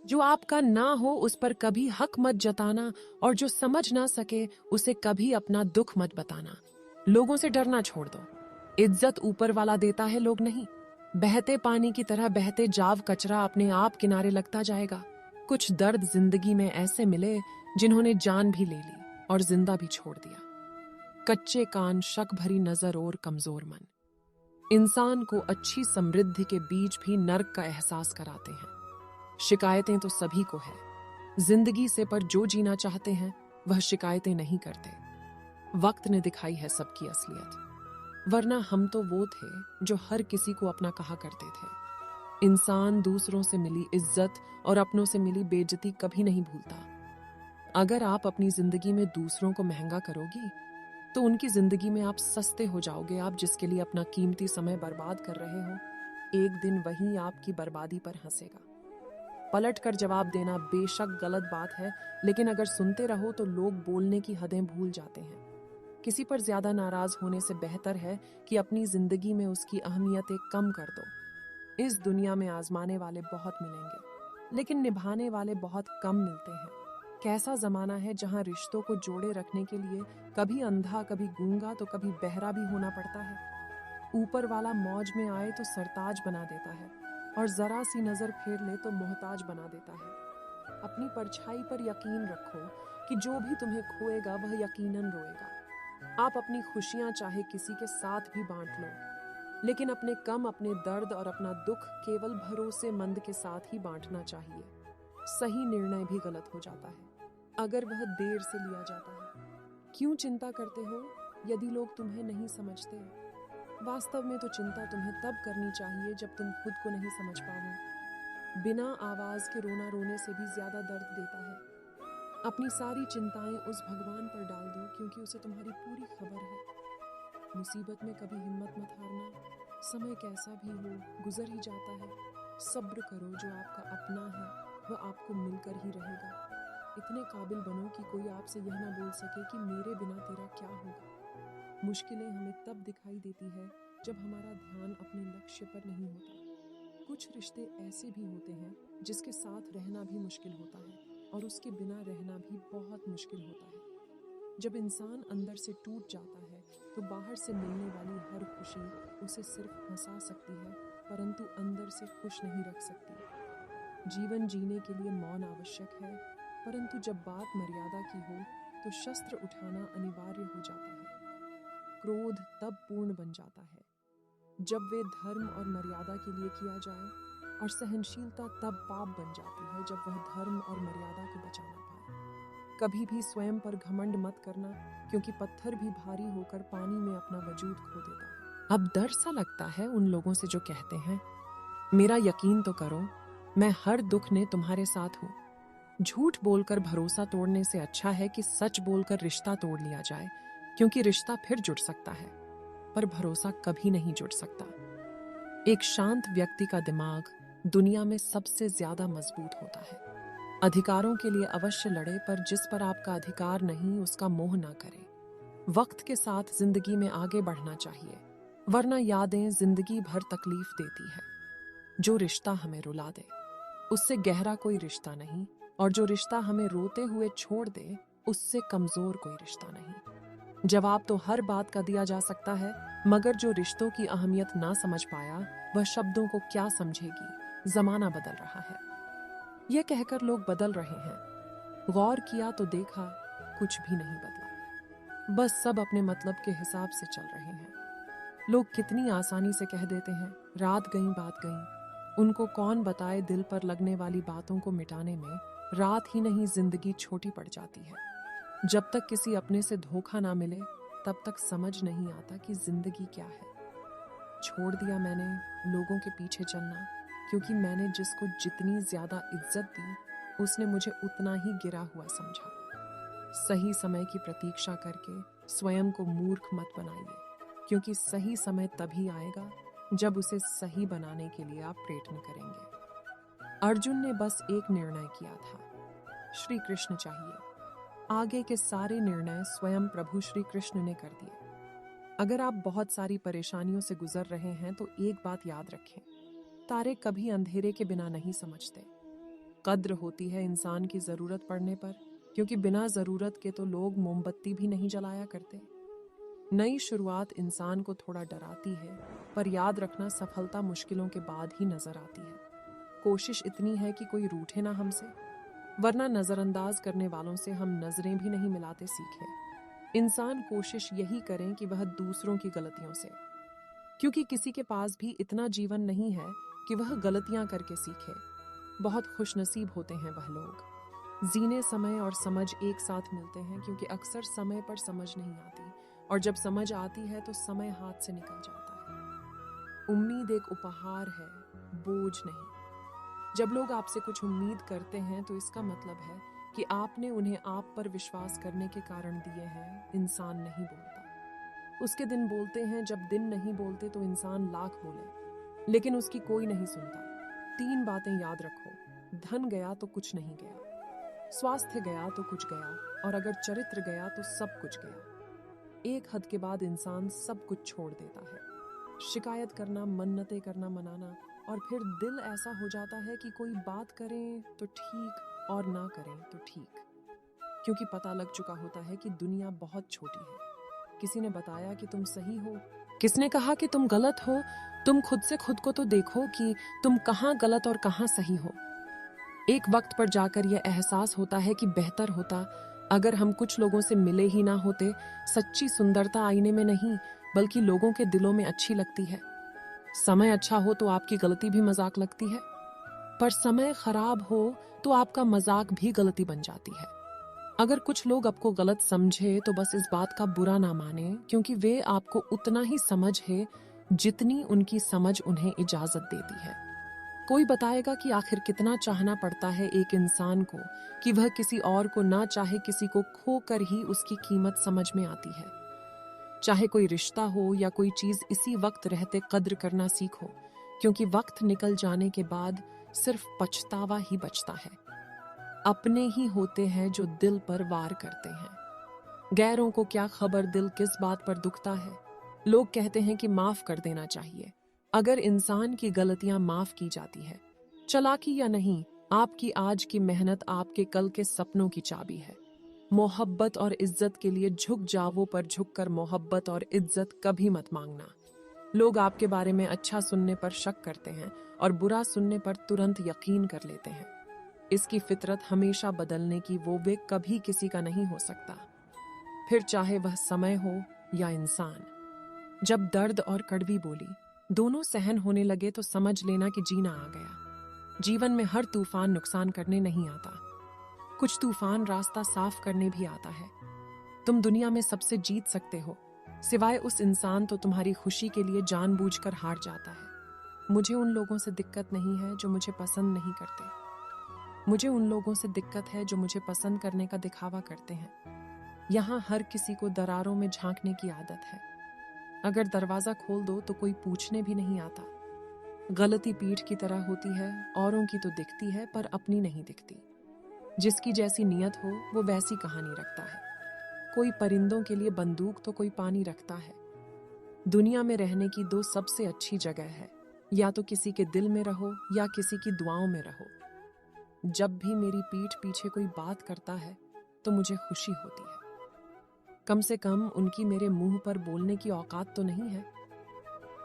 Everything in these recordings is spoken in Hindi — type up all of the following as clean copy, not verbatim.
जो आपका ना हो उस पर कभी हक मत जताना, और जो समझ ना सके उसे कभी अपना दुख मत बताना। लोगों से डरना छोड़ दो। इज्जत ऊपर वाला देता है, लोग नहीं। बहते पानी की तरह बहते जाव कचरा अपने आप किनारे लगता जाएगा। कुछ दर्द जिंदगी में ऐसे मिले जिन्होंने जान भी ले ली और जिंदा भी छोड़ दिया। कच्चे कान, शक भरी नजर और कमजोर मन इंसान को अच्छी समृद्धि के बीच भी नर्क का एहसास कराते हैं। शिकायतें तो सभी को है जिंदगी से, पर जो जीना चाहते हैं वह शिकायतें नहीं करते। वक्त ने दिखाई है सबकी असलियत, वरना हम तो वो थे जो हर किसी को अपना कहा करते थे। इंसान दूसरों से मिली इज्जत और अपनों से मिली बेइज्जती कभी नहीं भूलता। अगर आप अपनी जिंदगी में दूसरों को महंगा करोगी तो उनकी जिंदगी में आप सस्ते हो जाओगे। आप जिसके लिए अपना कीमती समय बर्बाद कर रहे हो, एक दिन वही आपकी बर्बादी पर हंसेगा। पलट कर जवाब देना बेशक गलत बात है, लेकिन अगर सुनते रहो तो लोग बोलने की हदें भूल जाते हैं। किसी पर ज्यादा नाराज होने से बेहतर है कि अपनी जिंदगी में उसकी अहमियत एक कम कर दो। इस दुनिया में आजमाने वाले बहुत मिलेंगे, लेकिन निभाने वाले बहुत कम मिलते हैं। कैसा जमाना है जहां रिश्तों को जोड़े रखने के लिए कभी अंधा, कभी गूंगा, तो कभी बहरा भी होना पड़ता है। ऊपर वाला मौज में आए तो सरताज बना देता है, और जरा सी नजर फेर ले तो मोहताज बना देता है। अपनी परछाई पर यकीन रखो कि जो भी तुम्हें खोएगा वह यकीनन रोएगा। आप अपनी खुशियां चाहे किसी के साथ भी बांट लो, लेकिन अपने कम, अपने दर्द और अपना दुख केवल भरोसेमंद के साथ ही बांटना चाहिए। सही निर्णय भी गलत हो जाता है अगर वह देर से लिया जाता है। क्यों चिंता करते हो यदि लोग तुम्हें नहीं समझते? वास्तव में तो चिंता तुम्हें तब करनी चाहिए जब तुम खुद को नहीं समझ पाओ। बिना आवाज के रोना रोने से भी ज्यादा दर्द देता है। अपनी सारी चिंताएं उस भगवान पर डाल दो, क्योंकि उसे तुम्हारी पूरी खबर है। मुसीबत में कभी हिम्मत मत हारना। समय कैसा भी हो गुजर ही जाता है। सब्र करो, जो आपका अपना है वह आपको मिलकर ही रहेगा। इतने काबिल बनो कि कोई आपसे यह ना बोल सके कि मेरे बिना तेरा क्या होगा। मुश्किलें हमें तब दिखाई देती है जब हमारा ध्यान अपने लक्ष्य पर नहीं होता। कुछ रिश्ते ऐसे भी होते हैं जिसके साथ रहना भी मुश्किल होता है, और उसके बिना रहना भी बहुत मुश्किल होता है। जब इंसान अंदर से टूट जाता है तो बाहर से मिलने वाली हर खुशी उसे सिर्फ हंसा सकती है, परंतु अंदर से खुश नहीं रख सकती। जीवन जीने के लिए मौन आवश्यक है, परंतु जब बात मर्यादा की हो तो शस्त्र उठाना अनिवार्य हो जाता है। क्रोध तब पूर्ण बन जाता है जब वे धर्म और मर्यादा के लिए किया जाए, और सहनशीलता तब पाप बन जाती है जब वह धर्म और मर्यादा को बचा ना पाए। कभी भी स्वयं पर घमंड मत करना, क्योंकि पत्थर भी भारी होकर पानी में अपना वजूद खो देता है। अब डर सा लगता है उन लोगों से जो कहते हैं, मेरा यकीन तो करो, मैं हर दुख ने तुम्हारे साथ हूं। झूठ बोलकर भरोसा तोड़ने से अच्छा है कि सच बोलकर रिश्ता तोड़ लिया जाए, क्योंकि रिश्ता फिर जुड़ सकता है, पर भरोसा कभी नहीं जुड़ सकता। एक शांत व्यक्ति का दिमाग दुनिया में सबसे ज्यादा मजबूत होता है। अधिकारों के लिए अवश्य लड़े, पर जिस पर आपका अधिकार नहीं उसका मोह ना करे। वक्त के साथ जिंदगी में आगे बढ़ना चाहिए, वरना यादें जिंदगी भर तकलीफ देती है। जो रिश्ता हमें रुला दे उससे गहरा कोई रिश्ता नहीं, और जो रिश्ता हमें रोते हुए छोड़ दे उससे कमजोर कोई रिश्ता नहीं। जवाब तो हर बात का दिया जा सकता है, मगर जो रिश्तों की अहमियत ना समझ पाया वह शब्दों को क्या समझेगी। जमाना बदल रहा है, यह कहकर लोग बदल रहे हैं। गौर किया तो देखा कुछ भी नहीं बदला, बस सब अपने मतलब के हिसाब से चल रहे हैं। लोग कितनी आसानी से कह देते हैं, रात गई बात गई। उनको कौन बताए दिल पर लगने वाली बातों को मिटाने में रात ही नहीं जिंदगी छोटी पड़ जाती है। जब तक किसी अपने से धोखा ना मिले तब तक समझ नहीं आता कि जिंदगी क्या है। छोड़ दिया मैंने लोगों के पीछे चलना, क्योंकि मैंने जिसको जितनी ज्यादा इज्जत दी उसने मुझे उतना ही गिरा हुआ समझा। सही समय की प्रतीक्षा करके स्वयं को मूर्ख मत बनाइए, क्योंकि सही समय तभी आएगा जब उसे सही बनाने के लिए आप प्रयत्न करेंगे। अर्जुन ने बस एक निर्णय किया था, श्री कृष्ण चाहिए। आगे के सारे निर्णय स्वयं प्रभु श्री कृष्ण ने कर दिए। अगर आप बहुत सारी परेशानियों से गुजर रहे हैं तो एक बात याद रखें, तारे कभी अंधेरे के बिना नहीं समझते। कद्र होती है इंसान की जरूरत पड़ने पर, क्योंकि बिना जरूरत के तो लोग मोमबत्ती भी नहीं जलाया करते। नई शुरुआत इंसान को थोड़ा डराती है, पर याद रखना सफलता मुश्किलों के बाद ही नजर आती है। कोशिश इतनी है कि कोई रूठे ना हमसे, वरना नजरअंदाज करने वालों से हम नजरें भी नहीं मिलाते सीखे। इंसान कोशिश यही करें कि वह दूसरों की गलतियों से, क्योंकि किसी के पास भी इतना जीवन नहीं है कि वह गलतियां करके सीखे। बहुत खुशनसीब होते हैं वह लोग। जीने समय और समझ एक साथ मिलते हैं, क्योंकि अक्सर समय पर समझ नहीं आती, और जब समझ आती है तो समय हाथ से निकल जाता है। उम्मीद एक उपहार है, बोझ नहीं। जब लोग आपसे कुछ उम्मीद करते हैं तो इसका मतलब है कि आपने उन्हें आप पर विश्वास करने के कारण दिए हैं। इंसान नहीं बोलता, उसके दिन बोलते हैं। जब दिन नहीं बोलते तो इंसान लाख बोले, लेकिन उसकी कोई नहीं सुनता। 3 बातें याद रखो: धन गया तो कुछ नहीं गया, स्वास्थ्य गया तो कुछ गया, और अगर चरित्र गया तो सब कुछ गया। एक हद के बाद इंसान सब कुछ छोड़ देता है। शिकायत करना, मन्नतें करना, मनाना, और फिर दिल ऐसा हो जाता है कि कोई बात करें तो ठीक और ना करें तो ठीक, क्योंकि पता लग चुका होता है कि दुनिया बहुत छोटी है। किसी ने बताया कि तुम सही हो, किसने कहा कि तुम गलत हो। तुम खुद से खुद को तो देखो कि तुम कहाँ गलत और कहाँ सही हो। एक वक्त पर जाकर यह एहसास होता है कि बेहतर होता अगर हम कुछ लोगों से मिले ही ना होते। सच्ची सुंदरता आईने में नहीं, बल्कि लोगों के दिलों में अच्छी लगती है। समय अच्छा हो तो आपकी गलती भी मजाक लगती है, पर समय खराब हो तो आपका मजाक भी गलती बन जाती है। अगर कुछ लोग आपको गलत समझे तो बस इस बात का बुरा ना माने, क्योंकि वे आपको उतना ही समझ है जितनी उनकी समझ उन्हें इजाजत देती है। कोई बताएगा कि आखिर कितना चाहना पड़ता है एक इंसान को कि वह किसी और को ना चाहे। किसी को खोकर ही उसकी कीमत समझ में आती है। चाहे कोई रिश्ता हो या कोई चीज, इसी वक्त रहते कद्र करना सीखो, क्योंकि वक्त निकल जाने के बाद सिर्फ पछतावा ही बचता है। अपने ही होते हैं जो दिल पर वार करते हैं। गैरों को क्या खबर दिल किस बात पर दुखता है। लोग कहते हैं कि माफ कर देना चाहिए। अगर इंसान की गलतियां माफ की जाती है, चालाकी या नहीं, आपकी आज की मेहनत आपके कल के सपनों की चाबी है। मोहब्बत और इज्जत के लिए झुक जाओ, पर झुककर मोहब्बत और इज्जत कभी मत मांगना। लोग आपके बारे में अच्छा सुनने पर शक करते हैं और बुरा सुनने पर तुरंत यकीन कर लेते हैं। इसकी फितरत हमेशा बदलने की, वो वे कभी किसी का नहीं हो सकता, फिर चाहे वह समय हो या इंसान। जब दर्द और कड़वी बोली दोनों सहन होने लगे तो समझ लेना कि जीना आ गया। जीवन में हर तूफान नुकसान करने नहीं आता, कुछ तूफान रास्ता साफ करने भी आता है। तुम दुनिया में सबसे जीत सकते हो, सिवाय उस इंसान तो तुम्हारी खुशी के लिए जानबूझकर हार जाता है। मुझे उन लोगों से दिक्कत नहीं है जो मुझे पसंद नहीं करते। मुझे उन लोगों से दिक्कत है जो मुझे पसंद करने का दिखावा करते हैं। यहाँ हर किसी को दरारों में झांकने की आदत है। अगर दरवाजा खोल दो तो कोई पूछने भी नहीं आता। गलती पीठ की तरह होती है, औरों की तो दिखती है पर अपनी नहीं दिखती। जिसकी जैसी नियत हो वो वैसी कहानी रखता है। कोई परिंदों के लिए बंदूक तो कोई पानी रखता है। दुनिया में रहने की 2 सबसे अच्छी जगह है, या तो किसी के दिल में रहो या किसी की दुआओं में रहो। जब भी मेरी पीठ पीछे कोई बात करता है तो मुझे खुशी होती है। कम से कम उनकी मेरे मुंह पर बोलने की औकात तो नहीं है।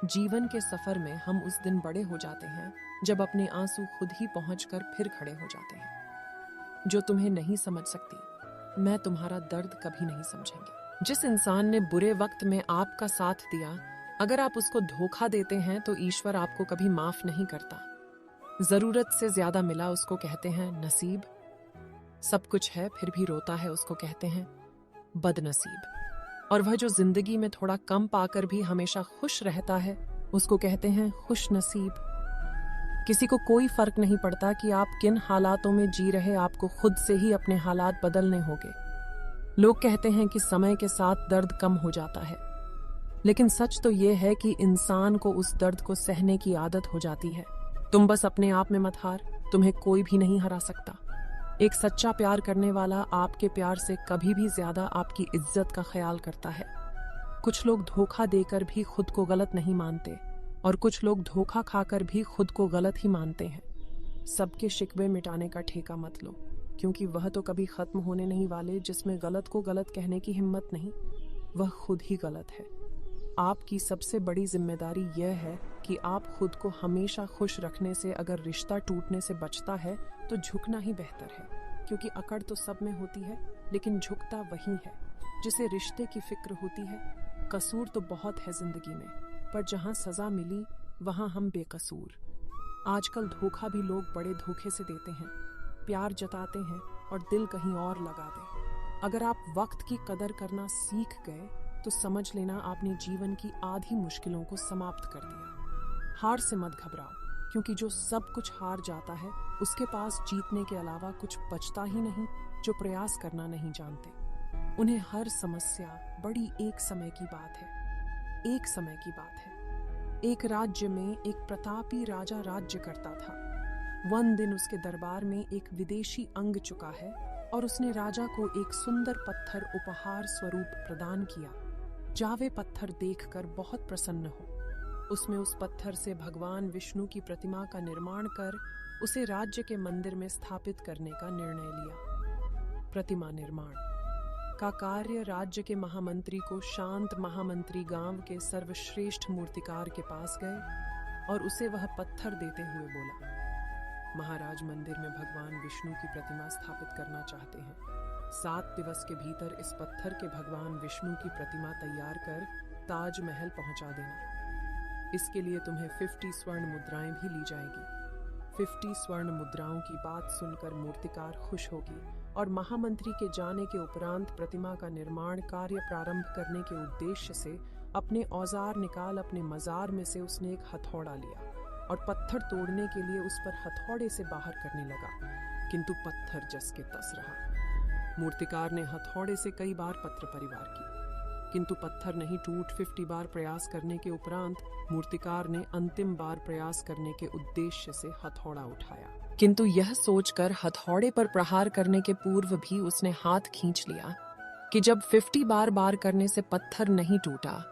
जीवन के सफर में हम उस दिन बड़े हो जाते हैं जब अपने आंसू खुद ही पहुंचकर फिर खड़े हो जाते हैं। जो तुम्हें नहीं समझ सकती, मैं तुम्हारा दर्द कभी नहीं समझेंगे। जिस इंसान ने बुरे वक्त में आपका साथ दिया, अगर आप उसको धोखा देते हैं तो ईश्वर आपको कभी माफ नहीं करता। जरूरत से ज्यादा मिला उसको कहते हैं नसीब। सब कुछ है फिर भी रोता है उसको कहते हैं बदनसीब। और वह जो जिंदगी में थोड़ा कम पाकर भी हमेशा खुश रहता है उसको कहते हैं खुश नसीब। किसी को कोई फर्क नहीं पड़ता कि आप किन हालातों में जी रहे, आपको खुद से ही अपने हालात बदलने होंगे। लोग कहते हैं कि समय के साथ दर्द कम हो जाता है, लेकिन सच तो यह है कि इंसान को उस दर्द को सहने की आदत हो जाती है। तुम बस अपने आप में मत हार, तुम्हें कोई भी नहीं हरा सकता। एक सच्चा प्यार करने वाला आपके प्यार से कभी भी ज्यादा आपकी इज्जत का ख्याल करता है। कुछ लोग धोखा देकर भी खुद को गलत नहीं मानते, और कुछ लोग धोखा खाकर भी खुद को गलत ही मानते हैं। सबके शिकवे मिटाने का ठेका मत लो, क्योंकि वह तो कभी खत्म होने नहीं वाले। जिसमें गलत को गलत कहने की हिम्मत नहीं, वह खुद ही गलत है। आपकी सबसे बड़ी जिम्मेदारी यह है कि आप खुद को हमेशा खुश रखने से, अगर रिश्ता टूटने से बचता है तो झुकना ही बेहतर है, क्योंकि अकड़ तो सब में होती है, लेकिन झुकता वही है जिसे रिश्ते की फिक्र होती है। कसूर तो बहुत है जिंदगी में, पर जहां सजा मिली वहां हम बेकसूर। आजकल धोखा भी लोग बड़े धोखे से देते हैं, प्यार जताते हैं और दिल कहीं और लगा दे। अगर आप वक्त की कदर करना सीख गए तो समझ लेना आपने जीवन की आधी मुश्किलों को समाप्त कर दिया। हार से मत घबराओ, क्योंकि जो सब कुछ हार जाता है उसके पास जीतने के अलावा कुछ बचता ही नहीं। जो प्रयास करना नहीं जानते, उन्हें हर समस्या बड़ी एक समय की बात है। एक समय की बात है। एक राज्य में एक प्रतापी राजा राज्य करता था। वन दिन उसके दरबार में एक विदेशी अंग चुका है और उसने राजा को एक सुंदर पत्थर उपहार स्वरूप प्रदान किया। जावे पत्थर देखकर बहुत प्रसन्न हो, उसमें उस पत्थर से भगवान विष्णु की प्रतिमा का निर्माण कर उसे राज्य के मंदिर में स्थापित करने का निर्णय लिया। प्रतिमा निर्माण का कार्य राज्य के महामंत्री को शांत महामंत्री गांव के सर्वश्रेष्ठ मूर्तिकार के पास गए और उसे वह पत्थर देते हुए बोला, महाराज मंदिर में भगवान विष्णु की प्रतिमा स्थापित करना चाहते हैं। 7 दिवस के भीतर इस पत्थर के भगवान विष्णु की प्रतिमा तैयार कर ताजमहल पहुंचा देना। इसके लिए तुम्हें 50 स्वर्ण मुद्राएं भी ली जाएगी। 50 स्वर्ण मुद्राओं की बात सुनकर मूर्तिकार खुश होगी और महामंत्री के जाने के उपरांत प्रतिमा का निर्माण कार्य प्रारंभ करने के उद्देश्य से अपने औजार निकाल अपने मजार में से उसने एक हथौड़ा लिया और पत्थर तोड़ने के लिए उस पर हथौड़े से बाहर करने लगा, किंतु पत्थर जस के तस रहा। मूर्तिकार ने हथौड़े से कई बार पत्थर परिवार की, किंतु पत्थर नहीं टूट। 50 बार प्रयास करने के उपरांत मूर्तिकार ने अंतिम बार प्रयास करने के उद्देश्य से हथौड़ा उठाया, किंतु यह सोचकर हथौड़े पर प्रहार करने के पूर्व भी उसने हाथ खींच लिया कि जब 50 बार करने से पत्थर नहीं टूटा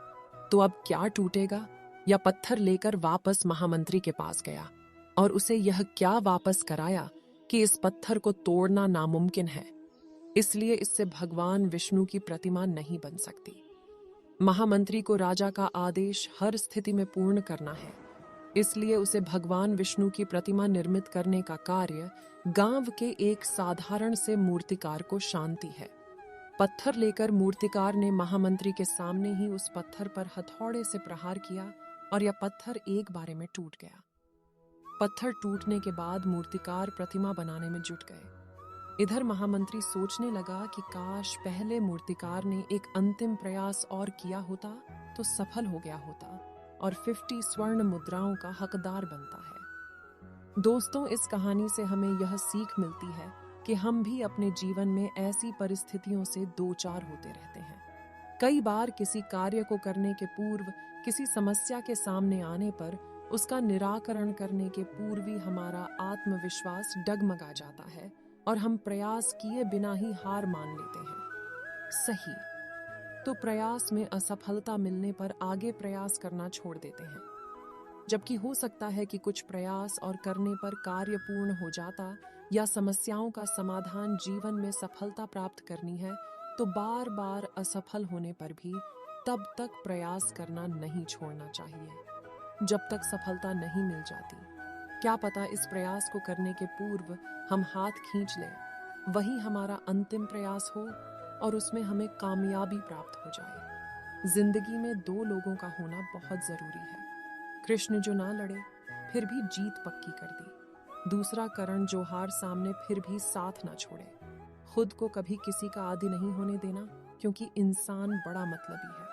तो अब क्या टूटेगा। या पत्थर लेकर वापस महामंत्री के पास गया और उसे यह क्या वापस कराया कि इस पत्थर को तोड़ना नामुमकिन है, इसलिए इससे भगवान विष्णु की प्रतिमा नहीं बन सकती। महामंत्री को राजा का आदेश हर स्थिति में पूर्ण करना है, इसलिए उसे भगवान विष्णु की प्रतिमा निर्मित करने का कार्य गांव के एक साधारण से मूर्तिकार को शांति है। पत्थर लेकर मूर्तिकार ने महामंत्री के सामने ही उस पत्थर पर हथौड़े से प्रहार किया और यह पत्थर एक बारे में टूट गया। पत्थर टूटने के बाद मूर्तिकार प्रतिमा बनाने में जुट गए। इधर महामंत्री सोचने लगा कि काश पहले मूर्तिकार ने एक अंतिम प्रयास और किया होता तो सफल हो गया होता और 50 स्वर्ण मुद्राओं का हकदार बनता है। दोस्तों, इस कहानी से हमें यह सीख मिलती है कि हम भी अपने जीवन में ऐसी परिस्थितियों से दो चार होते रहते हैं। कई बार किसी कार्य को करने के पूर्व, किसी समस्या के सामने आने पर उसका निराकरण करने के पूर्व ही हमारा आत्मविश्वास डगमगा जाता है और हम प्रयास किए बिना ही हार मान लेते हैं। सही, तो प्रयास में असफलता मिलने पर आगे प्रयास करना छोड़ देते हैं, जबकि हो सकता है कि कुछ प्रयास और करने पर कार्य पूर्ण हो जाता या समस्याओं का समाधान जीवन में सफलता प्राप्त करनी है तो बार बार असफल होने पर भी तब तक प्रयास करना नहीं छोड़ना चाहिए जब तक सफलता नहीं मिल जाती। क्या पता इस प्रयास को करने के पूर्व हम हाथ खींच लें, वही हमारा अंतिम प्रयास हो और उसमें हमें कामयाबी प्राप्त हो जाए। जिंदगी में दो लोगों का होना बहुत जरूरी है। कृष्ण जो ना लड़े फिर भी जीत पक्की कर दी, दूसरा करण जो हार सामने फिर भी साथ ना छोड़े। खुद को कभी किसी का आदी नहीं होने देना, क्योंकि इंसान बड़ा मतलबी है।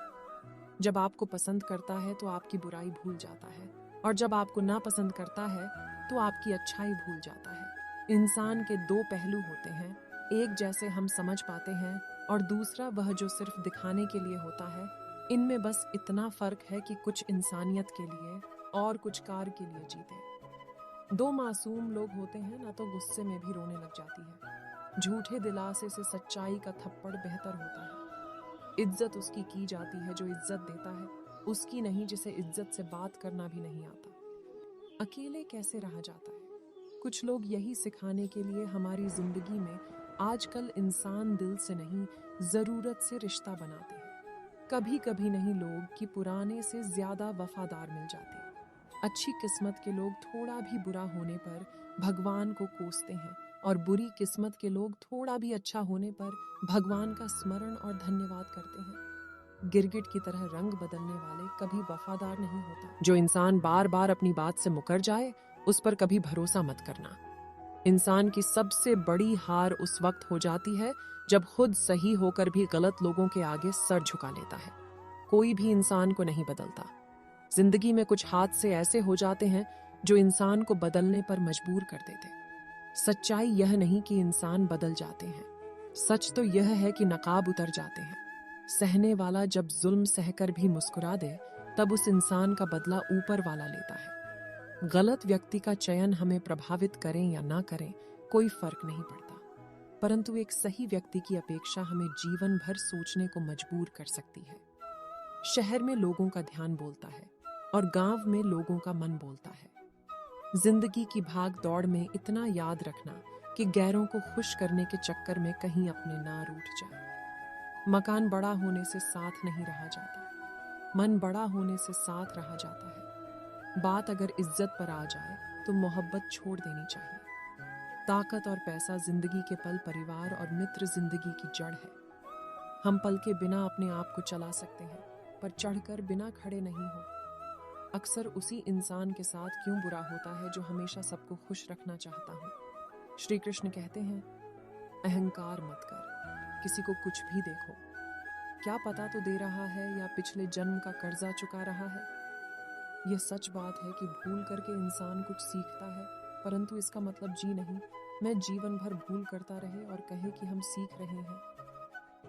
जब आपको पसंद करता है तो आपकी बुराई भूल जाता है, और जब आपको ना पसंद करता है तो आपकी अच्छाई भूल जाता है। इंसान के दो पहलू होते हैं, एक जैसे हम समझ पाते हैं और दूसरा वह जो सिर्फ दिखाने के लिए होता है। इनमें बस इतना फर्क है कि कुछ इंसानियत के लिए और कुछ कार के लिए जीते। दो मासूम लोग होते हैं ना, तो गुस्से में भी रोने लग जाती है। झूठे दिलासे से सच्चाई का थप्पड़ बेहतर होता है। इज्जत उसकी की जाती है जो इज्जत देता है, उसकी नहीं जिसे इज्जत से बात करना भी नहीं आता। अकेले कैसे रहा जाता है, कुछ लोग यही सिखाने के लिए हमारी जिंदगी में आजकल इंसान दिल से नहीं, जरूरत से रिश्ता बनाते हैं। कभी कभी नहीं लोग कि पुराने से ज्यादा वफादार मिल जाते हैं। अच्छी किस्मत के लोग थोड़ा भी बुरा होने पर भगवान को कोसते हैं और बुरी किस्मत के लोग थोड़ा भी अच्छा होने पर भगवान का स्मरण और धन्यवाद करते हैं। गिरगिट की तरह रंग बदलने वाले कभी वफादार नहीं होता। जो इंसान बार बार अपनी बात से मुकर जाए उस पर कभी भरोसा मत करना। इंसान की सबसे बड़ी हार उस वक्त हो जाती है जब खुद सही होकर भी गलत लोगों के आगे सर झुका लेता है। कोई भी इंसान को नहीं बदलता। जिंदगी में कुछ हादसे ऐसे हो जाते हैं जो इंसान को बदलने पर मजबूर कर देते। सच्चाई यह नहीं कि इंसान बदल जाते हैं, सच तो यह है कि नकाब उतर जाते हैं। सहने वाला जब जुल्म सहकर भी मुस्कुरा दे तब उस इंसान का बदला ऊपर वाला लेता है। गलत व्यक्ति का चयन हमें प्रभावित करें या ना करें कोई फर्क नहीं पड़ता, परंतु एक सही व्यक्ति की अपेक्षा हमें जीवन भर सोचने को मजबूर कर सकती है। शहर में लोगों का ध्यान बोलता है और गांव में लोगों का मन बोलता है। जिंदगी की भाग दौड़ में इतना याद रखना कि गैरों को खुश करने के चक्कर में कहीं अपने ना रूठ जाए। मकान बड़ा होने से साथ नहीं रहा जाता, मन बड़ा होने से साथ रहा जाता है। बात अगर इज्जत पर आ जाए तो मोहब्बत छोड़ देनी चाहिए। ताकत और पैसा जिंदगी के पल, परिवार और मित्र जिंदगी की जड़ है। हम पल के बिना अपने आप को चला सकते हैं, पर चढ़कर बिना खड़े नहीं हो। अक्सर उसी इंसान के साथ क्यों बुरा होता है जो हमेशा सबको खुश रखना चाहता हो। श्री कृष्ण कहते हैं, अहंकार मत कर, किसी को कुछ भी देखो, क्या पता तो दे रहा है या पिछले जन्म का कर्जा चुका रहा है। यह सच बात है कि भूल करके इंसान कुछ सीखता है, परंतु इसका मतलब जी नहीं मैं जीवन भर भूल करता रहे और कहे कि हम सीख रहे हैं।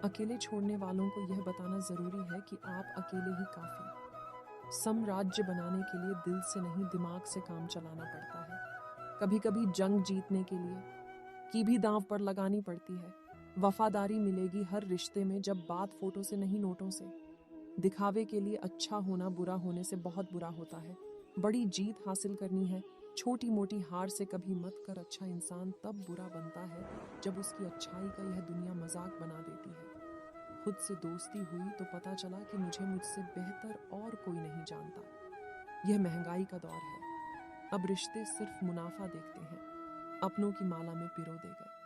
अकेले छोड़ने वालों को यह बताना जरूरी है कि आप अकेले ही काफी। साम्राज्य बनाने के लिए दिल से नहीं दिमाग से काम चलाना पड़ता है। कभी कभी जंग जीतने के लिए की भी दांव पर लगानी पड़ती है। वफादारी मिलेगी हर रिश्ते में जब बात फोटो से नहीं नोटों से। दिखावे के लिए अच्छा होना बुरा होने से बहुत बुरा होता है। बड़ी जीत हासिल करनी है, छोटी मोटी हार से कभी मत कर। अच्छा इंसान तब बुरा बनता है जब उसकी अच्छाई का यह दुनिया मजाक बना देती है। खुद से दोस्ती हुई तो पता चला कि मुझे मुझसे बेहतर और कोई नहीं जानता। यह महंगाई का दौर है, अब रिश्ते सिर्फ मुनाफा देखते हैं। अपनों की माला में पिरो दे गए।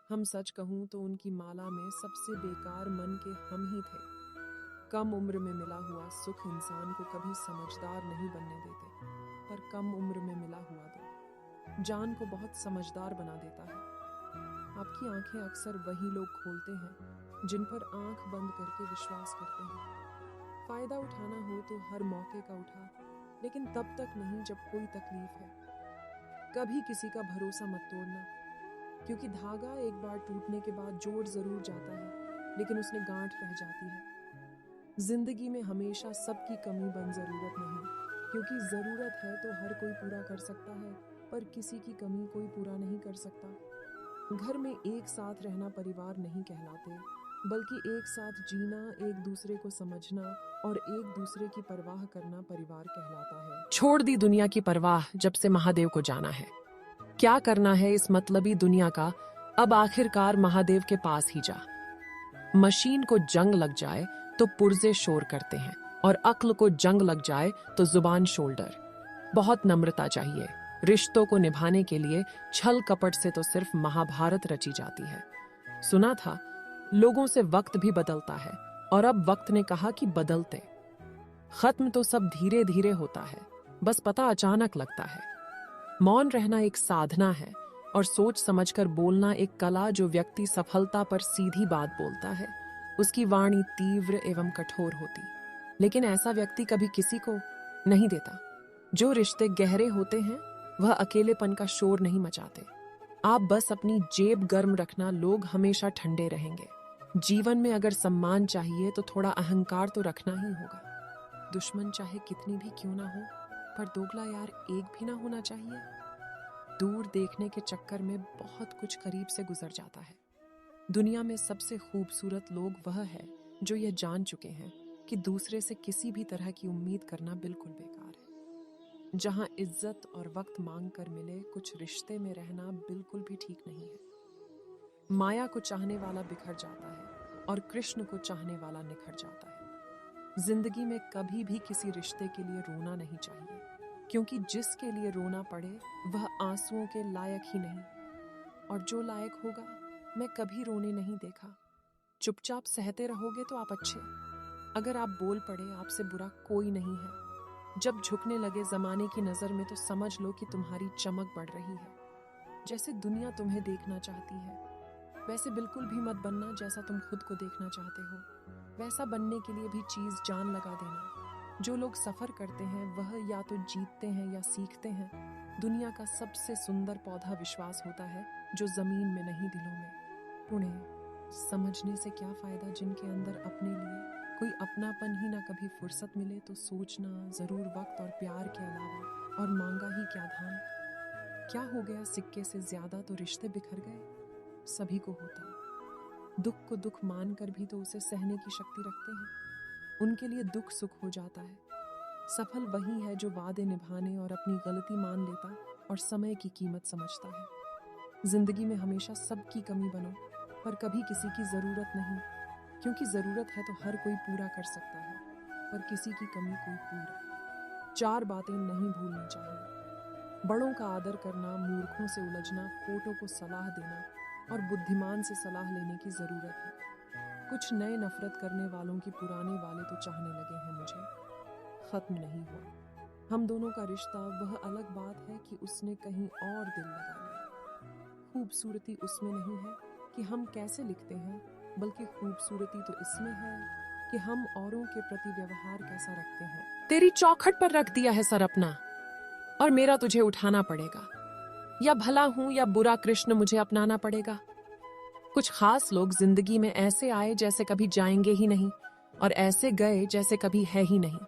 हम सच कहूं तो उनकी माला में सबसे बेकार मन के हम ही थे। कम उम्र में मिला हुआ सुख इंसान को कभी समझदार नहीं बनने देते, पर कम उम्र में मिला हुआ दो जान को बहुत समझदार बना देता है। आपकी आंखें अक्सर वही लोग खोलते हैं जिन पर आंख बंद करके विश्वास करते हैं। फायदा उठाना हो तो हर मौके का उठा, लेकिन तब तक नहीं जब कोई तकलीफ है। कभी किसी का भरोसा मत तोड़ना, क्योंकि धागा एक बार टूटने के बाद जोड़ जरूर जाता है, लेकिन उसने गांठ रह जाती है। जिंदगी में हमेशा सबकी कमी बन जरूरत नहीं, क्योंकि जरूरत है तो हर कोई पूरा कर सकता है, पर किसी की कमी कोई पूरा नहीं कर सकता। घर में एक साथ रहना परिवार नहीं कहलाते, बल्कि एक साथ जीना, एक दूसरे को समझना और एक दूसरे की परवाह करना परिवार कहलाता है। छोड़ दी दुनिया की परवाह जब से महादेव को जाना है। क्या करना है इस मतलबी दुनिया का, अब आखिरकार महादेव के पास ही जा। मशीन को जंग लग जाए तो पुर्जे शोर करते हैं, और अक्ल को जंग लग जाए तो जुबान शोल्डर। बहुत नम्रता चाहिए। रिश्तों को निभाने के लिए छल कपट से तो सिर्फ महाभारत रची जाती है। सुना था लोगों से वक्त भी बदलता है, और अब वक्त ने कहा कि बदलते। खत्म तो सब धीरे धीरे होता है, बस पता अचानक लगता है। मौन रहना एक साधना है, और सोच समझकर बोलना एक कला। जो व्यक्ति सफलता पर सीधी बात बोलता है उसकी वाणी तीव्र एवं कठोर होती, लेकिन ऐसा व्यक्ति कभी किसी को नहीं देता। जो रिश्ते गहरे होते हैं वह अकेलेपन का शोर नहीं मचाते। आप बस अपनी जेब गर्म रखना, लोग हमेशा ठंडे रहेंगे। जीवन में अगर सम्मान चाहिए तो थोड़ा अहंकार तो रखना ही होगा। दुश्मन चाहे कितनी भी क्यों ना हो, पर दोगला यार एक भी ना होना चाहिए। दूर देखने के चक्कर में बहुत कुछ करीब से गुजर जाता है। दुनिया में सबसे खूबसूरत लोग वह है जो यह जान चुके हैं कि दूसरे से किसी भी तरह की उम्मीद करना बिल्कुल बेकार है। जहां इज्जत और वक्त मांग कर मिले कुछ रिश्ते में रहना बिल्कुल भी ठीक नहीं है। माया को चाहने वाला बिखर जाता है और कृष्ण को चाहने वाला निखर जाता है। जिंदगी में कभी भी किसी रिश्ते के लिए रोना नहीं चाहिए, क्योंकि जिसके लिए रोना पड़े वह आंसुओं के लायक ही नहीं, और जो लायक होगा मैं कभी रोने नहीं देखा। चुपचाप सहते रहोगे तो आप अच्छे, अगर आप बोल पड़े आपसे बुरा कोई नहीं है। जब झुकने लगे जमाने की नजर में तो समझ लो कि तुम्हारी चमक बढ़ रही है। जैसे दुनिया तुम्हें देखना चाहती है वैसे बिल्कुल भी मत बनना जैसा तुम खुद को देखना चाहते हो। वैसा बनने के लिए भी चीज जान लगा देना। जो लोग सफर करते हैं वह या तो जीतते हैं या सीखते हैं। दुनिया का सबसे सुंदर पौधा विश्वास होता है, जो जमीन में नहीं दिलों में। उन्हें समझने से क्या फायदा जिनके अंदर अपने लिए कोई अपनापन ही ना कभी फुर्सत मिले तो सोचना जरूर वक्त और प्यार के अलावा और मांगा ही क्या धाम। क्या हो गया सिक्के से ज्यादा तो रिश्ते बिखर गए। सभी को होता, दुख को दुख मानकर भी तो उसे सहने की शक्ति रखते हैं। उनके लिए दुख सुख हो जाता है। सफल वही है जो वादे निभाने और अपनी गलती मान लेता और समय की कीमत समझता है। जिंदगी में हमेशा सबकी कमी बनो, पर कभी किसी की जरूरत नहीं, क्योंकि जरूरत है तो हर कोई पूरा कर सकता है, पर किसी की कमी कोई पूरा। चार बातें नहीं भूलनी चाहिए। बड़ों का आदर करना, मूर्खों से उलझना, फोटो को सलाह देना और बुद्धिमान से सलाह लेने की जरूरत है। कुछ नए नफरत करने वालों की पुराने वाले तो चाहने लगे हैं मुझे। खत्म नहीं हुआ हम दोनों का रिश्ता, वह अलग बात है कि उसने कहीं और दिल लगा लिया। खूबसूरती उसमें नहीं है कि हम कैसे लिखते हैं, बल्कि खूबसूरती तो इसमें है कि हम औरों के प्रति व्यवहार कैसा रखते हैं। तेरी चौखट पर रख दिया है सर अपना, और मेरा तुझे उठाना पड़ेगा। या भला हूं या बुरा कृष्ण मुझे अपनाना पड़ेगा। कुछ खास लोग जिंदगी में ऐसे आए जैसे कभी जाएंगे ही नहीं, और ऐसे गए जैसे कभी है ही नहीं।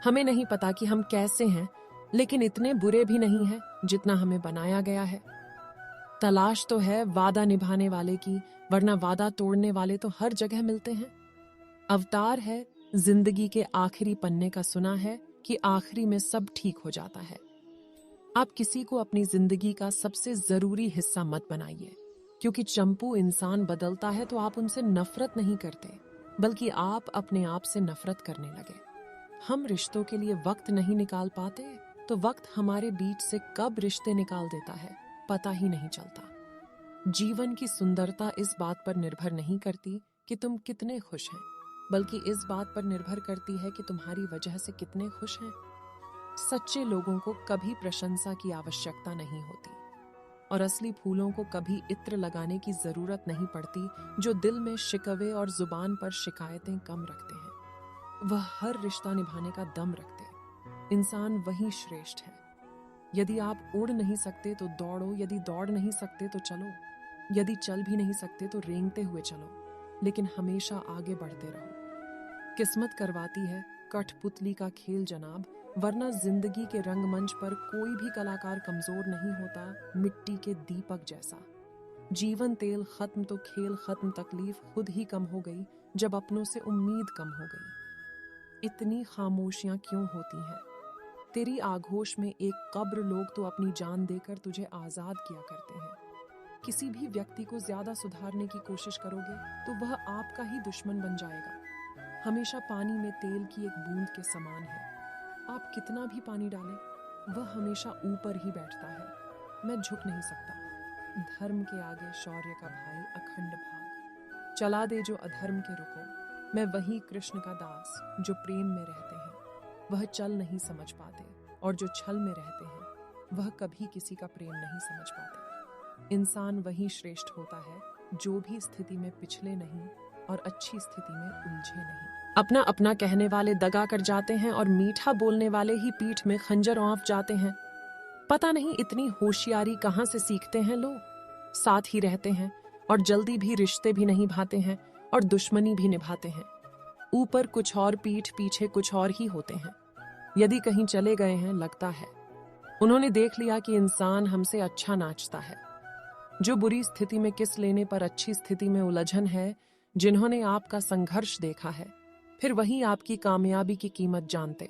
हमें नहीं पता कि हम कैसे हैं, लेकिन इतने बुरे भी नहीं हैं जितना हमें बनाया गया है। तलाश तो है वादा निभाने वाले की, वरना वादा तोड़ने वाले तो हर जगह मिलते हैं। अवतार है जिंदगी के आखिरी पन्ने का, सुना है कि आखिरी में सब ठीक हो जाता है। आप किसी को अपनी जिंदगी का सबसे जरूरी हिस्सा मत बनाइए, क्योंकि चंपू इंसान बदलता है तो आप उनसे नफरत नहीं करते, बल्कि आप अपने आप से नफरत करने लगे। हम रिश्तों के लिए वक्त नहीं निकाल पाते तो वक्त हमारे बीच से कब रिश्ते निकाल देता है पता ही नहीं चलता। जीवन की सुंदरता इस बात पर निर्भर नहीं करती कि तुम कितने खुश हैं, बल्कि इस बात पर निर्भर करती है कि तुम्हारी वजह से कितने खुश हैं। सच्चे लोगों को कभी प्रशंसा की आवश्यकता नहीं होती, और असली फूलों को कभी इत्र लगाने की जरूरत नहीं पड़ती। जो दिल में शिकवे और जुबान पर शिकायतें कम रखते हैं वह हर रिश्ता निभाने का दम रखते। इंसान वही श्रेष्ठ है। यदि आप उड़ नहीं सकते तो दौड़ो, यदि दौड़ नहीं सकते तो चलो, यदि चल भी नहीं सकते तो रेंगते हुए चलो, लेकिन हमेशा आगे बढ़ते रहो। किस्मत करवाती है कठपुतली का खेल जनाब, वरना जिंदगी के रंगमंच पर कोई भी कलाकार कमजोर नहीं होता, मिट्टी के दीपक जैसा। जीवन तेल खत्म तो खेल खत्म, तकलीफ खुद ही कम हो गई जब अपनों से उम्मीद कम हो गई। इतनी खामोशियां क्यों होती हैं? तेरी आगोश में एक कब्र, लोग तो अपनी जान देकर तुझे आजाद किया करते हैं। किसी भी व्यक्ति को ज्यादा सुधारने की कोशिश करोगे तो वह आपका ही दुश्मन बन जाएगा। हमेशा पानी में तेल की एक बूंद के समान है। आप कितना भी पानी डालें वह हमेशा ऊपर ही बैठता है। मैं झुक नहीं सकता। धर्म के आगे शौर्य का भाई अखंड भाग। चला दे जो अधर्म के रुको। मैं वही कृष्ण का दास जो प्रेम में रहते हैं। वह चल नहीं समझ पाते, और जो छल में रहते हैं वह कभी किसी का प्रेम नहीं समझ पाते। इंसान वही श्रेष्ठ होता है जो भी स्थिति में पिछले नहीं और अच्छी स्थिति में उलझे नहीं। अपना अपना कहने वाले दगा कर जाते हैं और मीठा बोलने वाले ही पीठ में खंजर औंफ जाते हैं। पता नहीं इतनी होशियारी कहां से सीखते हैं लोग। साथ ही रहते हैं और जल्दी भी रिश्ते भी नहीं भाते हैं, और दुश्मनी भी निभाते हैं। ऊपर कुछ और, पीठ पीछे कुछ और ही होते हैं। यदि कहीं चले गए हैं, लगता है उन्होंने देख लिया कि इंसान हमसे अच्छा नाचता है। जो बुरी स्थिति में किस लेने पर अच्छी स्थिति में उलझन है, जिन्होंने आपका संघर्ष देखा है, फिर वही आपकी कामयाबी की कीमत जानते।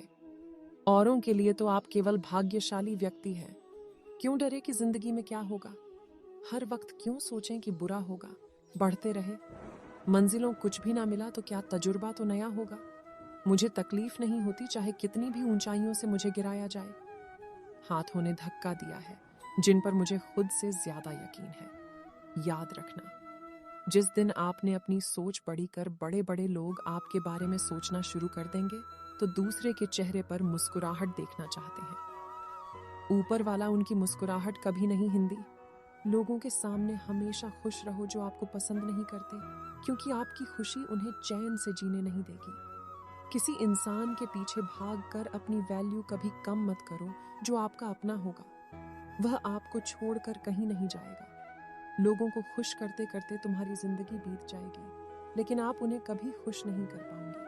औरों के लिए तो आप केवल भाग्यशाली व्यक्ति हैं। क्यों डरे कि जिंदगी में क्या होगा? हर वक्त क्यों सोचें कि बुरा होगा? बढ़ते रहे। मंजिलों कुछ भी ना मिला तो क्या तजुर्बा तो नया होगा? मुझे तकलीफ नहीं होती चाहे कितनी भी ऊंचाइयों से मुझे गिराया जाए। हाथों ने धक्का दिया है जिन पर मुझे खुद से ज्यादा यकीन है। याद रखना, जिस दिन आपने अपनी सोच बड़ी कर बड़े बड़े लोग आपके बारे में सोचना शुरू कर देंगे तो दूसरे के चेहरे पर मुस्कुराहट देखना चाहते हैं। ऊपर वाला उनकी मुस्कुराहट कभी नहीं हिंदी। लोगों के सामने हमेशा खुश रहो जो आपको पसंद नहीं करते, क्योंकि आपकी खुशी उन्हें चैन से जीने नहीं देगी। किसी इंसान के पीछे भागकर अपनी वैल्यू कभी कम मत करो जो आपका अपना होगा। वह आपको छोड़कर कहीं नहीं जाएगा। लोगों को खुश करते करते तुम्हारी जिंदगी बीत जाएगी, लेकिन आप उन्हें कभी खुश नहीं कर पाओगे।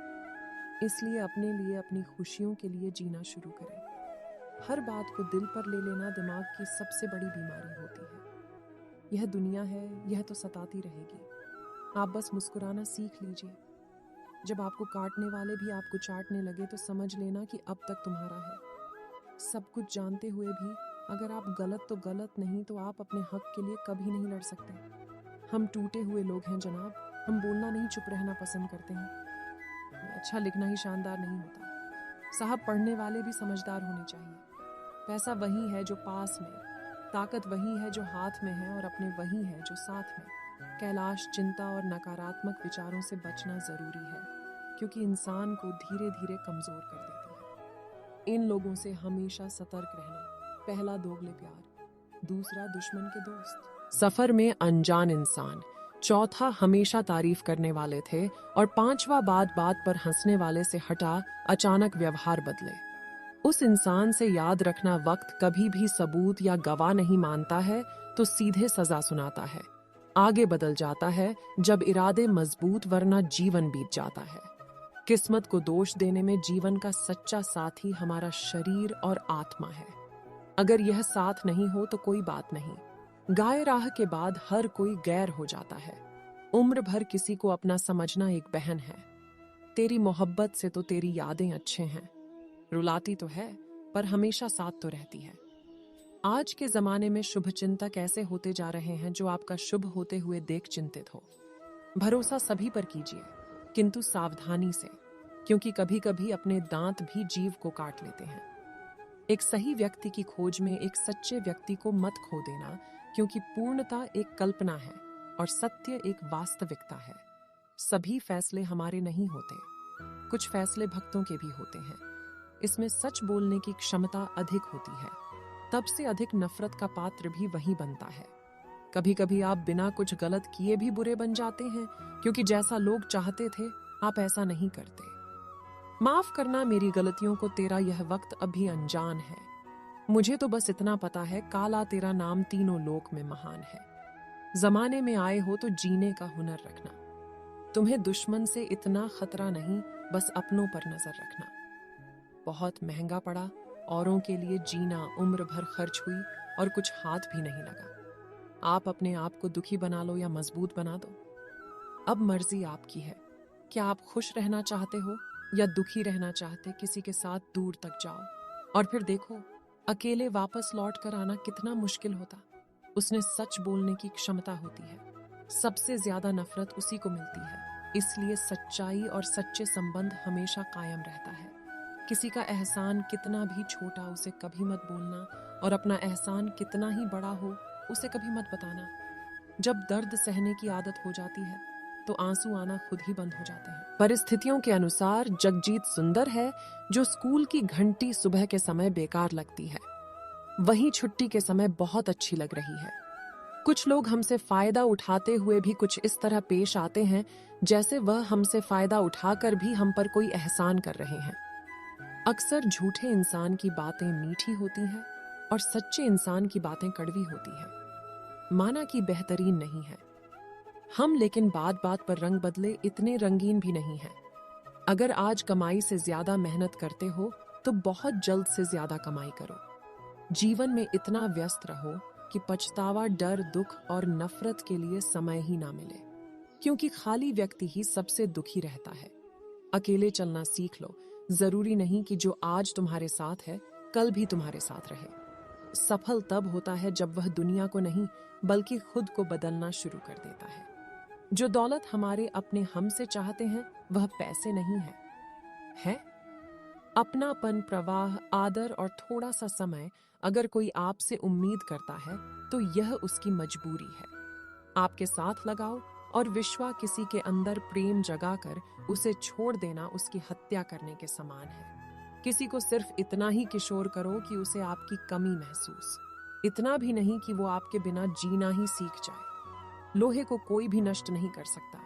इसलिए अपने लिए, अपनी खुशियों के लिए जीना शुरू करें। हर बात को दिल पर ले लेना दिमाग की सबसे बड़ी बीमारी होती है। यह दुनिया है, यह तो सताती रहेगी। आप बस मुस्कुराना सीख लीजिए। जब आपको काटने वाले भी आपको चाटने लगे तो समझ लेना कि अब तक तुम्हारा है। सब कुछ जानते हुए भी अगर आप गलत तो गलत नहीं तो आप अपने हक के लिए कभी नहीं लड़ सकते। हम टूटे हुए लोग हैं जनाब, हम बोलना नहीं चुप रहना पसंद करते हैं। अच्छा लिखना ही शानदार नहीं होता साहब, पढ़ने वाले भी समझदार होने चाहिए। पैसा वही है जो पास में, ताकत वही है जो हाथ में है, और अपने वही है जो साथ में। कैलाश, चिंता और नकारात्मक विचारों से बचना जरूरी है, क्योंकि इंसान को धीरे धीरे कमजोर कर देती है। इन लोगों से हमेशा सतर्क रहना। पहला दोगले प्यार, दूसरा दुश्मन के दोस्त, सफर में अनजान इंसान, चौथा हमेशा तारीफ करने वाले थे, और पांचवा बात बात पर हंसने वाले से हटा अचानक व्यवहार बदले। उस इंसान से याद रखना, वक्त कभी भी सबूत या गवाह नहीं मानता है तो सीधे सजा सुनाता है। आगे बदल जाता है जब इरादे मजबूत, वरना जीवन बीत जाता है। किस्मत को दोष देने में जीवन का सच्चा साथी हमारा शरीर और आत्मा है। अगर यह साथ नहीं हो तो कोई बात नहीं। गाय राह के बाद हर कोई गैर हो जाता है। उम्र भर किसी को अपना समझना एक बहन है। तेरी मोहब्बत से तो तेरी यादें अच्छे हैं, रुलाती तो है पर हमेशा साथ तो रहती है। आज के जमाने में शुभ चिंतक ऐसे होते जा रहे हैं जो आपका शुभ होते हुए देख चिंतित हो। भरोसा सभी पर कीजिए, किंतु सावधानी से, क्योंकि कभी कभी अपने दांत भी जीव को काट लेते हैं। एक सही व्यक्ति की खोज में एक सच्चे व्यक्ति को मत खो देना, क्योंकि पूर्णता एक कल्पना है और सत्य एक वास्तविकता है। सभी फैसले हमारे नहीं होते, कुछ फैसले भक्तों के भी होते हैं। इसमें सच बोलने की क्षमता अधिक होती है, तब से अधिक नफरत का पात्र भी वही बनता है। कभी कभी आप बिना कुछ गलत किए भी बुरे बन जाते हैं, क्योंकि जैसा लोग चाहते थे आप ऐसा नहीं करते। माफ करना मेरी गलतियों को, तेरा यह वक्त अभी अनजान है। मुझे तो बस इतना पता है, काला तेरा नाम तीनों लोक में महान है। जमाने में आए हो तो जीने का हुनर रखना। तुम्हें दुश्मन से इतना खतरा नहीं, बस अपनों पर नजर रखना। बहुत महंगा पड़ा, औरों के लिए जीना उम्र भर खर्च हुई और कुछ हाथ भी नहीं लगा। आप अपने आप को दुखी बना लो या मजबूत बना दो, अब मर्जी आपकी है। क्या आप खुश रहना चाहते हो या दुखी रहना चाहते? किसी के साथ दूर तक जाओ और फिर देखो अकेले वापस लौट कर आना कितना मुश्किल होता। उसने सच बोलने की क्षमता होती है। सबसे ज्यादा नफरत उसी को मिलती है। इसलिए सच्चाई और सच्चे संबंध हमेशा कायम रहता है। किसी का एहसान कितना भी छोटा, उसे कभी मत बोलना, और अपना एहसान कितना ही बड़ा हो उसे कभी मत बताना। जब दर्द सहने की आदत हो जाती है तो आंसू आना खुद ही बंद हो जाते हैं। परिस्थितियों के अनुसार जगजीत सुंदर है, जो स्कूल की घंटी सुबह के समय बेकार लगती है, वहीं छुट्टी के समय बहुत अच्छी लग रही है। कुछ लोग हमसे फायदा उठाते हुए भी कुछ इस तरह पेश आते हैं जैसे वह हमसे फायदा उठाकर भी हम पर कोई एहसान कर रहे हैं। अक्सर झूठे इंसान की बातें मीठी होती हैं और सच्चे इंसान की बातें कड़वी होती हैं। माना कि बेहतरीन नहीं है हम, लेकिन बात बात पर रंग बदले इतने रंगीन भी नहीं है। अगर आज कमाई से ज्यादा मेहनत करते हो तो बहुत जल्द से ज्यादा कमाई करो। जीवन में इतना व्यस्त रहो कि पछतावा, डर, दुख और नफरत के लिए समय ही ना मिले, क्योंकि खाली व्यक्ति ही सबसे दुखी रहता है। अकेले चलना सीख लो, जरूरी नहीं कि जो आज तुम्हारे साथ है कल भी तुम्हारे साथ रहे। सफल तब होता है जब वह दुनिया को नहीं बल्कि खुद को बदलना शुरू कर देता है। जो दौलत हमारे अपने हम से चाहते हैं वह पैसे नहीं है अपनापन, प्रवाह, आदर और थोड़ा सा समय। अगर कोई आपसे उम्मीद करता है तो यह उसकी मजबूरी है। आपके साथ लगाओ और विश्वास किसी के अंदर प्रेम जगाकर उसे छोड़ देना उसकी हत्या करने के समान है। किसी को सिर्फ इतना ही किशोर करो कि उसे आपकी कमी महसूस, इतना भी नहीं कि वो आपके बिना जीना ही सीख जाए। लोहे को कोई भी नष्ट नहीं कर सकता,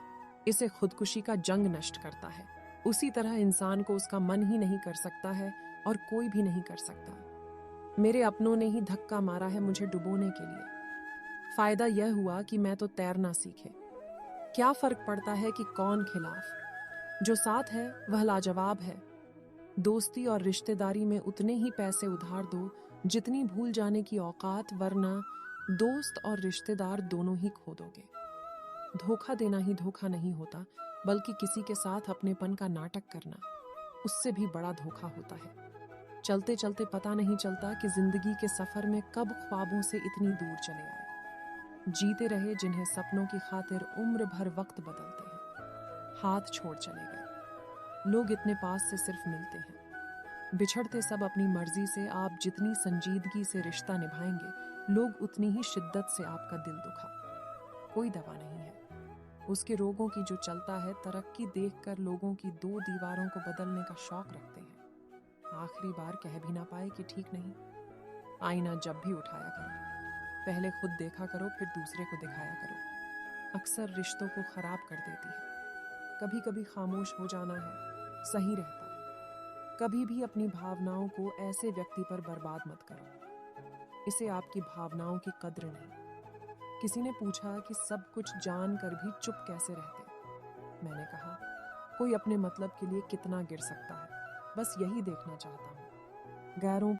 इसे खुदकुशी का जंग नष्ट करता है। उसी तरह इंसान को उसका मन ही नहीं कर सकता है और कोई भी नहीं कर सकता। मेरे अपनों ने ही धक्का मारा है मुझे डुबोने के लिए। फायदा यह हुआ कि मैं तो तैरना सीखे। क्या फर्क पड़ता है कि कौन खिलाफ, जो साथ है वह लाजवाब है। दोस्ती और रिश्तेदारी में उतने ही पैसे उधार दो जितनी भूल जाने की औकात, वरना दोस्त और रिश्तेदार दोनों ही खो दोगे। धोखा देना ही धोखा नहीं होता, बल्कि किसी के साथ अपनेपन का नाटक करना, उससे भी बड़ा धोखा होता है। चलते चलते पता नहीं चलता कि जिंदगी के सफर में कब ख्वाबों से इतनी दूर चले आए। जीते रहे जिन्हें सपनों की खातिर उम्र भर वक्त बदलते हैं, हाथ छोड़ चले गए। लोग इतने पास से सिर्फ मिलते हैं, बिछड़ते सब अपनी मर्जी से। आप जितनी संजीदगी से रिश्ता निभाएंगे, लोग उतनी ही शिद्दत से आपका दिल दुखा। कोई दवा नहीं है उसके रोगों की जो चलता है तरक्की देखकर लोगों की दो दीवारों को बदलने का शौक रखते हैं। आखिरी बार कह भी ना पाए कि ठीक नहीं। आईना जब भी उठाया करो, पहले खुद देखा करो फिर दूसरे को दिखाया करो। अक्सर रिश्तों को खराब कर देती है। कभी कभी खामोश हो जाना है सही रहता है। कभी भी अपनी भावनाओं को ऐसे व्यक्ति पर बर्बाद मत करो, इसे आपकी भावनाओं की कद्र नहीं। किसी ने पूछा कि सब कुछ जानकर भी चुप कैसे रहते। मैंने कहा, कोई अपने मतलब के लिए कितना गिर सकता है, बस यही देखना चाहता हूँ। गैरों